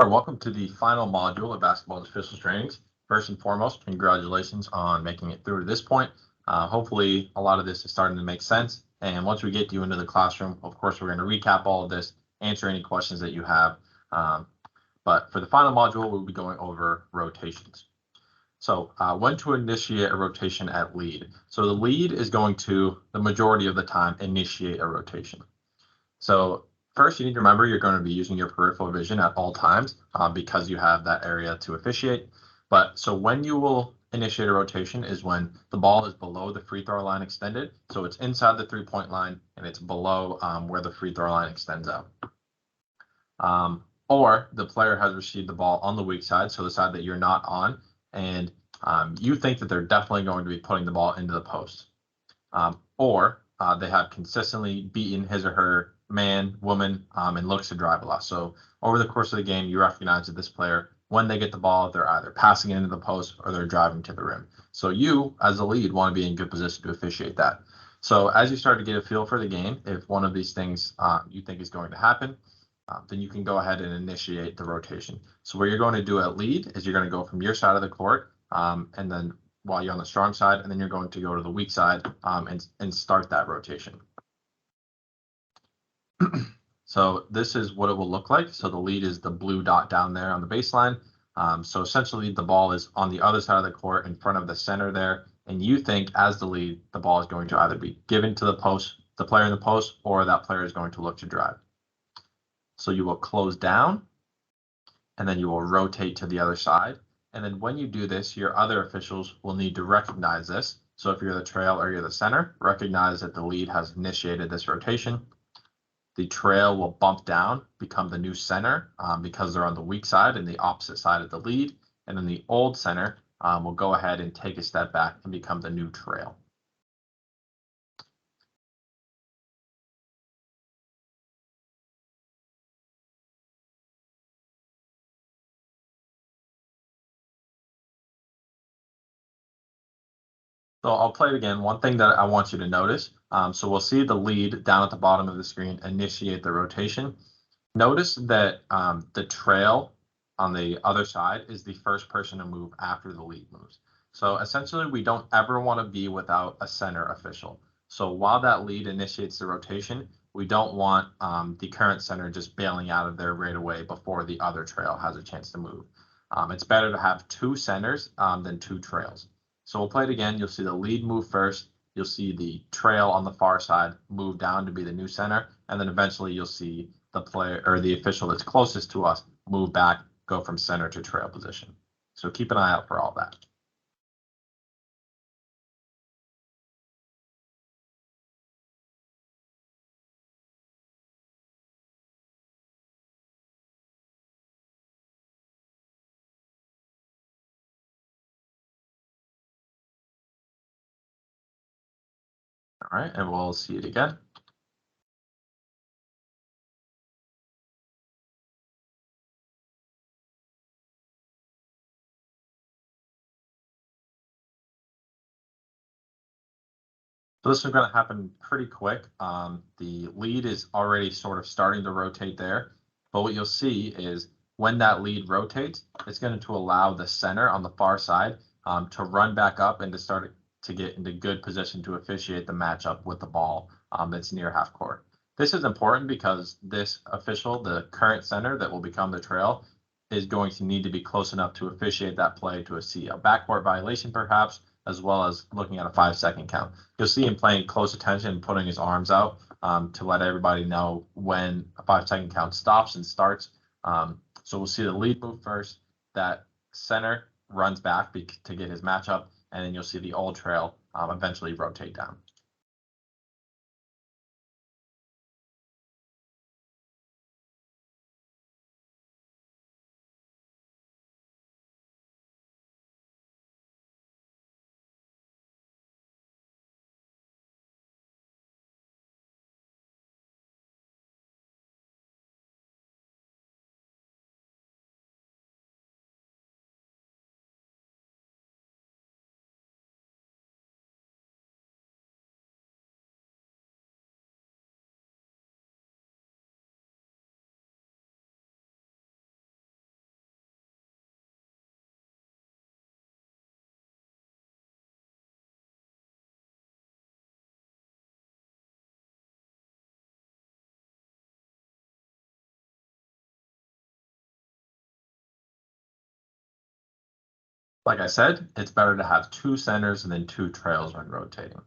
All right, welcome to the final module of Basketball's Officials Trainings. First and foremost, congratulations on making it through to this point. Hopefully, a lot of this is starting to make sense. And once we get you into the classroom, of course, we're going to recap all of this, answer any questions that you have. But for the final module, we'll be going over rotations. So when to initiate a rotation at lead. So the lead is going to, the majority of the time, initiate a rotation. So first, you need to remember you're going to be using your peripheral vision at all times because you have that area to officiate. But so when you will initiate a rotation is when the ball is below the free throw line extended. So it's inside the 3-point line and it's below where the free throw line extends out. Or the player has received the ball on the weak side, so the side that you're not on, and you think that they're definitely going to be putting the ball into the post. Or they have consistently beaten his or her man, woman, and looks to drive a lot. So over the course of the game, you recognize that this player, when they get the ball, they're either passing it into the post or they're driving to the rim. So you, as a lead, want to be in good position to officiate that. So as you start to get a feel for the game, if one of these things you think is going to happen, then you can go ahead and initiate the rotation. So what you're going to do at lead is you're going to go from your side of the court, and then while you're on the strong side, and then you're going to go to the weak side and start that rotation. So this is what it will look like. So the lead is the blue dot down there on the baseline. So essentially the ball is on the other side of the court in front of the center there. And you think as the lead, the ball is going to either be given to the post, the player in the post, or that player is going to look to drive. So you will close down and then you will rotate to the other side. And then when you do this, your other officials will need to recognize this. So if you're the trail or you're the center, recognize that the lead has initiated this rotation. The trail will bump down, become the new center because they're on the weak side and the opposite side of the lead. And then the old center will go ahead and take a step back and become the new trail. So I'll play it again. One thing that I want you to notice, so we'll see the lead down at the bottom of the screen initiate the rotation. Notice that the trail on the other side is the first person to move after the lead moves. So essentially, we don't ever want to be without a center official. So while that lead initiates the rotation, we don't want the current center just bailing out of there right away before the other trail has a chance to move. It's better to have two centers than two trails. So we'll play it again. You'll see the lead move first. You'll see the trail on the far side move down to be the new center. And then eventually you'll see the player or the official that's closest to us move back, go from center to trail position. So keep an eye out for all that. All right, and we'll see it again. So this is going to happen pretty quick. The lead is already sort of starting to rotate there, but what you'll see is when that lead rotates, it's going to allow the center on the far side to run back up and to start to get into good position to officiate the matchup with the ball that's near half court. This is important because this official, the current center that will become the trail, is going to need to be close enough to officiate that play to see a backcourt violation perhaps, as well as looking at a 5-second count. You'll see him paying close attention and putting his arms out to let everybody know when a 5-second count stops and starts. So we'll see the lead move first. That center runs back to get his matchup, and then you'll see the old trail eventually rotate down. Like I said, it's better to have 2 centers than 2 trails when rotating.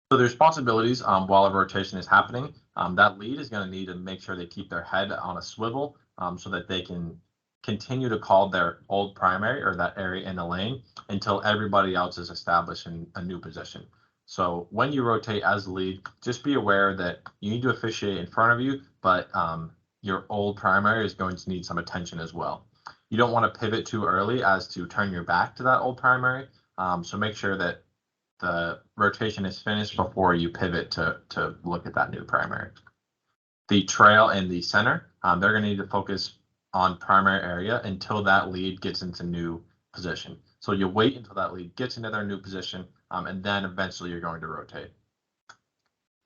So the responsibilities while a rotation is happening, that lead is going to need to make sure they keep their head on a swivel so that they can continue to call their old primary or that area in the lane until everybody else is established in a new position. So when you rotate as the lead, just be aware that you need to officiate in front of you, but your old primary is going to need some attention as well. You don't want to pivot too early as to turn your back to that old primary. So make sure that the rotation is finished before you pivot to look at that new primary. The trail and the center, they're going to need to focus on primary area until that lead gets into new position. So you wait until that lead gets into their new position, and then eventually you're going to rotate.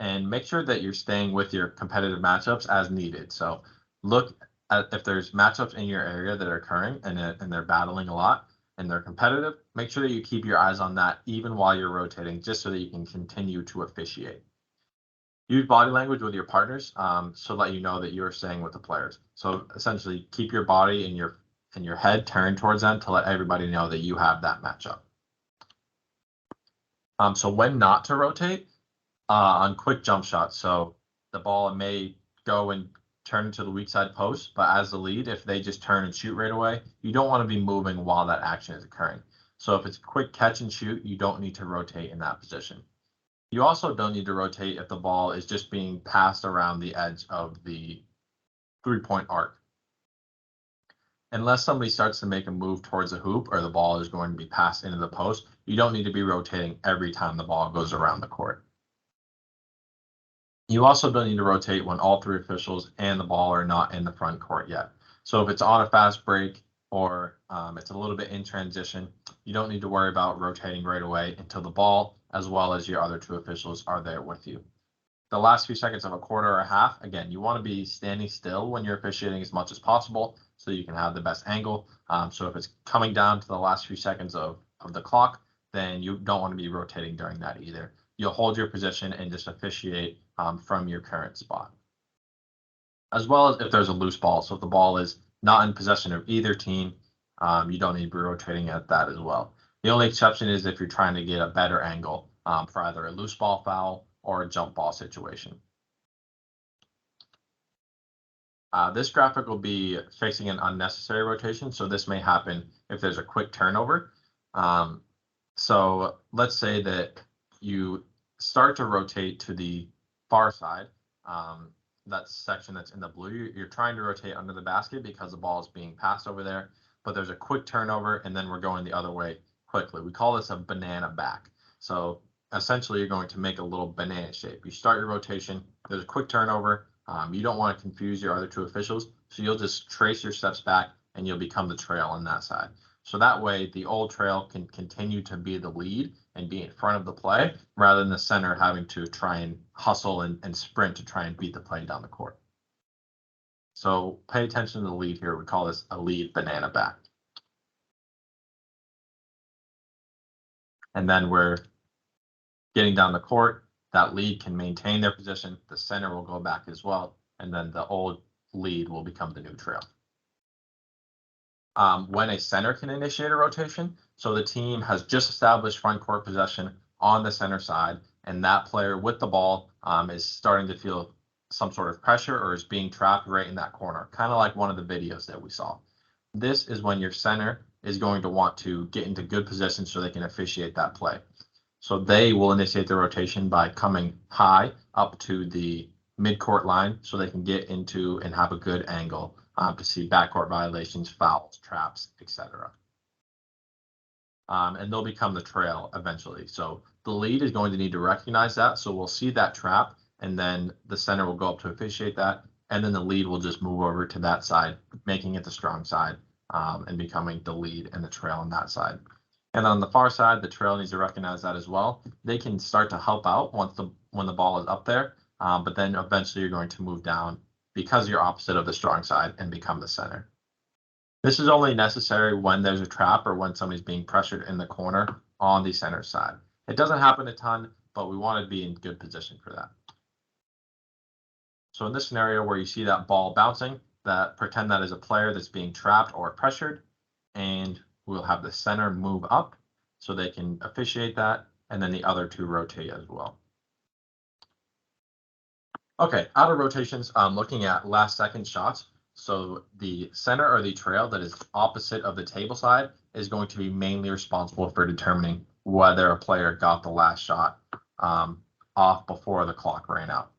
And make sure that you're staying with your competitive matchups as needed. So look at if there's matchups in your area that are occurring and they're battling a lot and they're competitive, make sure that you keep your eyes on that even while you're rotating, just so that you can continue to officiate. Use body language with your partners so that you know that you're staying with the players. So essentially keep your body and your head turned towards them to let everybody know that you have that matchup. So when not to rotate, on quick jump shots. So the ball may go and turn into the weak side post, but as the lead, if they just turn and shoot right away, you don't want to be moving while that action is occurring. So if it's quick catch and shoot, you don't need to rotate in that position. You also don't need to rotate if the ball is just being passed around the edge of the 3-point arc. Unless somebody starts to make a move towards the hoop or the ball is going to be passed into the post, you don't need to be rotating every time the ball goes around the court. You also don't need to rotate when all 3 officials and the ball are not in the front court yet. So if it's on a fast break or it's a little bit in transition, you don't need to worry about rotating right away until the ball as well as your other 2 officials are there with you. The last few seconds of a quarter or a half, again, you want to be standing still when you're officiating as much as possible so you can have the best angle. So if it's coming down to the last few seconds of the clock, then you don't want to be rotating during that either. You'll hold your position and just officiate from your current spot. As well as if there's a loose ball. So if the ball is not in possession of either team, you don't need to be rotating at that as well. The only exception is if you're trying to get a better angle for either a loose ball foul or a jump ball situation. This graphic will be facing an unnecessary rotation. So this may happen if there's a quick turnover. So let's say that you start to rotate to the far side, that section that's in the blue, you're trying to rotate under the basket because the ball is being passed over there, but there's a quick turnover and then we're going the other way quickly. We call this a banana back. So essentially you're going to make a little banana shape. You start your rotation, there's a quick turnover. You don't want to confuse your other 2 officials, so you'll just trace your steps back and you'll become the trail on that side. So that way the old trail can continue to be the lead and be in front of the play rather than the center having to try and hustle and sprint to try and beat the play down the court. So pay attention to the lead here. We call this a lead banana back. And then we're getting down the court. That lead can maintain their position. The center will go back as well. And then the old lead will become the new trail. When a center can initiate a rotation, so the team has just established front court possession on the center side, and that player with the ball is starting to feel some sort of pressure or is being trapped right in that corner, kind of like one of the videos that we saw. This is when your center is going to want to get into good position so they can officiate that play. So they will initiate the rotation by coming high up to the midcourt line so they can get into and have a good angle to see backcourt violations, fouls, traps, etc. And they'll become the trail eventually. So the lead is going to need to recognize that. So we'll see that trap, and then the center will go up to officiate that, and then the lead will just move over to that side, making it the strong side and becoming the lead and the trail on that side. And on the far side, the trail needs to recognize that as well. They can start to help out when the ball is up there, but then eventually you're going to move down because you're opposite of the strong side and become the center. This is only necessary when there's a trap or when somebody's being pressured in the corner on the center side. It doesn't happen a ton, but we want to be in good position for that. So in this scenario where you see that ball bouncing, pretend that is a player that's being trapped or pressured. and we'll have the center move up so they can officiate that, and then the other two rotate as well. Okay, out of rotations, looking at last second shots. So the center or the trail that is opposite of the table side is going to be mainly responsible for determining whether a player got the last shot off before the clock ran out.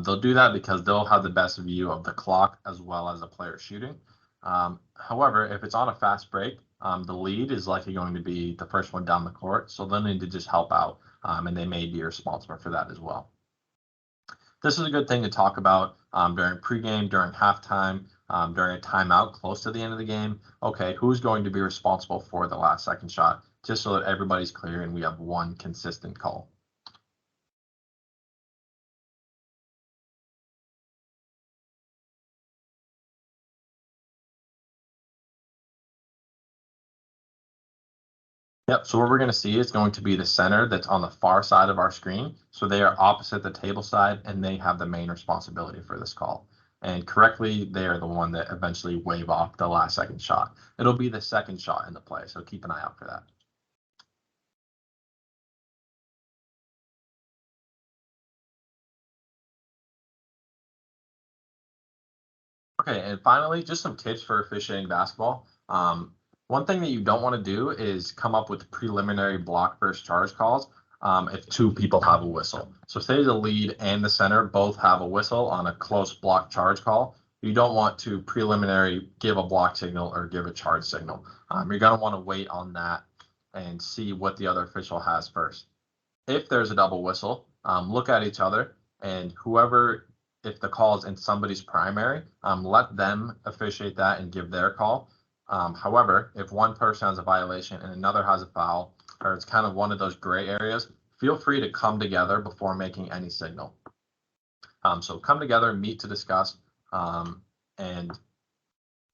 They'll do that because they'll have the best view of the clock as well as the player shooting. However, if it's on a fast break, the lead is likely going to be the first one down the court, so they'll need to just help out, and they may be responsible for that as well. This is a good thing to talk about during pregame, during halftime, during a timeout close to the end of the game. Okay, who's going to be responsible for the last second shot, just so that everybody's clear and we have one consistent call. Yep, so what we're going to see is going to be the center that's on the far side of our screen. So they are opposite the table side, and they have the main responsibility for this call. And correctly, they are the one that eventually wave off the last second shot. It'll be the second shot in the play, so keep an eye out for that. Okay, and finally, just some tips for officiating basketball. One thing that you don't want to do is come up with preliminary block versus charge calls if two people have a whistle. So say the lead and the center both have a whistle on a close block charge call. You don't want to preliminary give a block signal or give a charge signal. You're going to want to wait on that and see what the other official has first. If there's a double whistle, look at each other, and whoever, if the call is in somebody's primary, let them officiate that and give their call. However, if one person has a violation and another has a foul, or it's kind of one of those gray areas, feel free to come together before making any signal. So come together, meet to discuss, and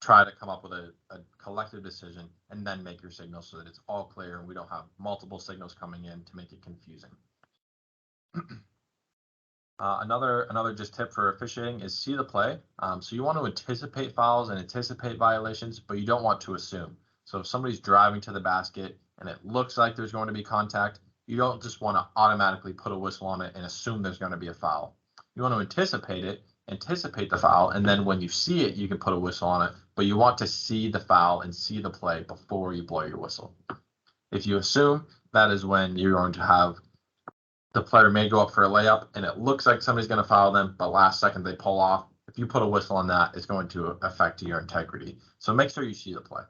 try to come up with a collective decision, and then make your signal so that it's all clear and we don't have multiple signals coming in to make it confusing. Another just tip for officiating is see the play. So you want to anticipate fouls and anticipate violations, but you don't want to assume. So if somebody's driving to the basket and it looks like there's going to be contact, you don't just want to automatically put a whistle on it and assume there's going to be a foul. You want to anticipate it, anticipate the foul, and then when you see it, you can put a whistle on it, but you want to see the foul and see the play before you blow your whistle. If you assume, that is when you're going to have the player may go up for a layup and it looks like somebody's going to foul them, but last second they pull off. If you put a whistle on that, it's going to affect your integrity. So make sure you see the play.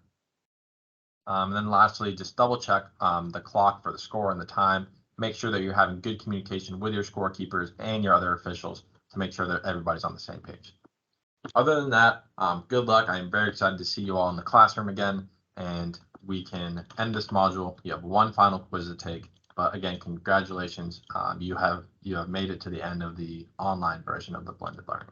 And then lastly, just double check the clock for the score and the time. Make sure that you're having good communication with your scorekeepers and your other officials to make sure that everybody's on the same page. Other than that, good luck. I am very excited to see you all in the classroom again, and we can end this module. You have one final quiz to take. But again, congratulations. You have made it to the end of the online version of the blended learning.